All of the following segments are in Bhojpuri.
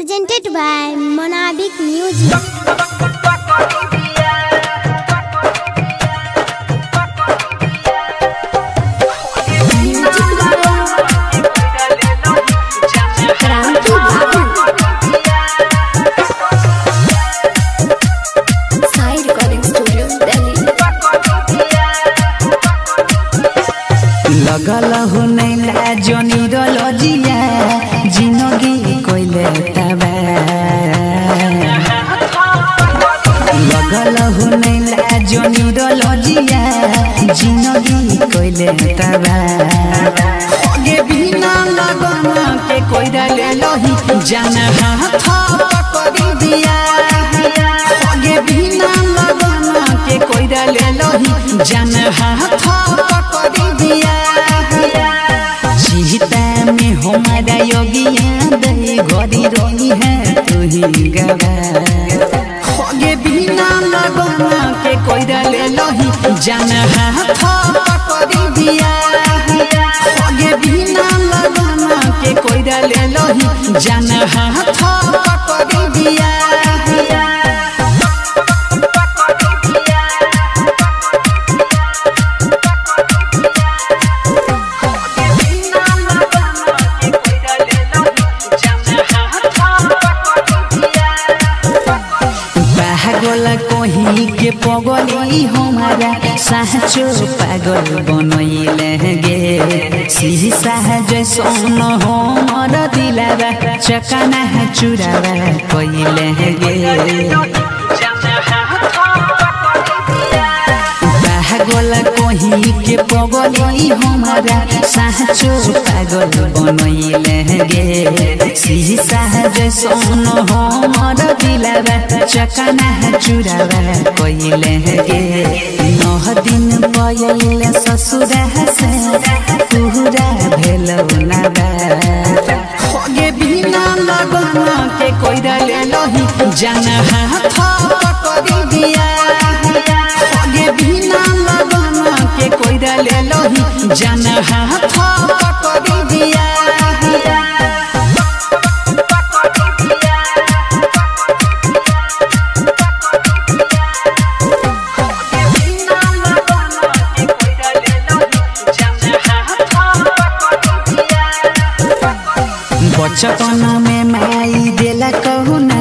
presented by Monabik Music. लगल हो नैला जोनी रजिया जिंदगी कोइले तबा लगल हो नैला जोनी रजिया जिंदगी कोइले तबा आगे बिना लगन के कोइरा ले लही जान हाथ पकड़ दिया आगे बिना लगन के कोइरा ले लही जान हाथ पकड़ दिया जीता में हमारा योगिया दही घड़ी रोही है तू ही गवा होगे बिना लगना के कोइरा ले लही जान हाथ पकड़ दिया होगे बिना लगना के कोइरा ले लही जान हाथ पकड़ दिया कोही के पगली हमारा साचो पागल बनैले गे शीशा जैसन हमर दिलावा चकाना चुरावा कइले गे पागल कोही के पगली हमारा साचो पागल बनैले गे शीशा जैसन हमर दिलावा चकाना चुरावा कइले गे 9 दिन पयले ससुरा से पूरा भेलौ ना बा होगे बिना लगन के कोइरा ले लही जान हाथ पकड़ दिया होगे बिना लगन के कोइरा ले लही जान हाथ पकड़ दिया बचपन में माई देला कहूना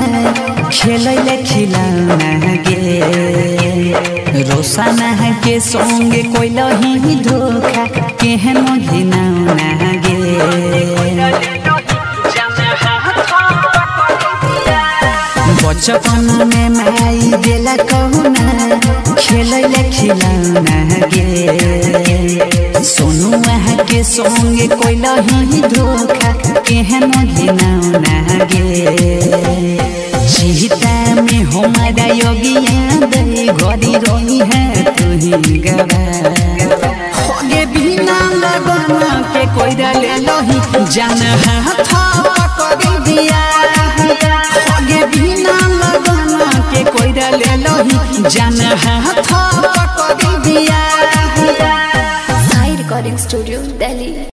खेलैले खिलौना गे रोशना के संगे कोइलही धोखा केहन घिनौना गे बचपन में माई देला कहूना खेलैले खिलौना गे सोनू के संगे कोइलही धोखा केहन घिनौना गे जीता में हमारा योगिया दही घड़ी रोही है तू ही गवा होगे बिना लगन के कोइरा ले लही जान हाथ पकड़ दिया होगे बिना लगन के कोइरा ले लही जान हाथ पकड़ दिया। Sai Recording Studio, Delhi।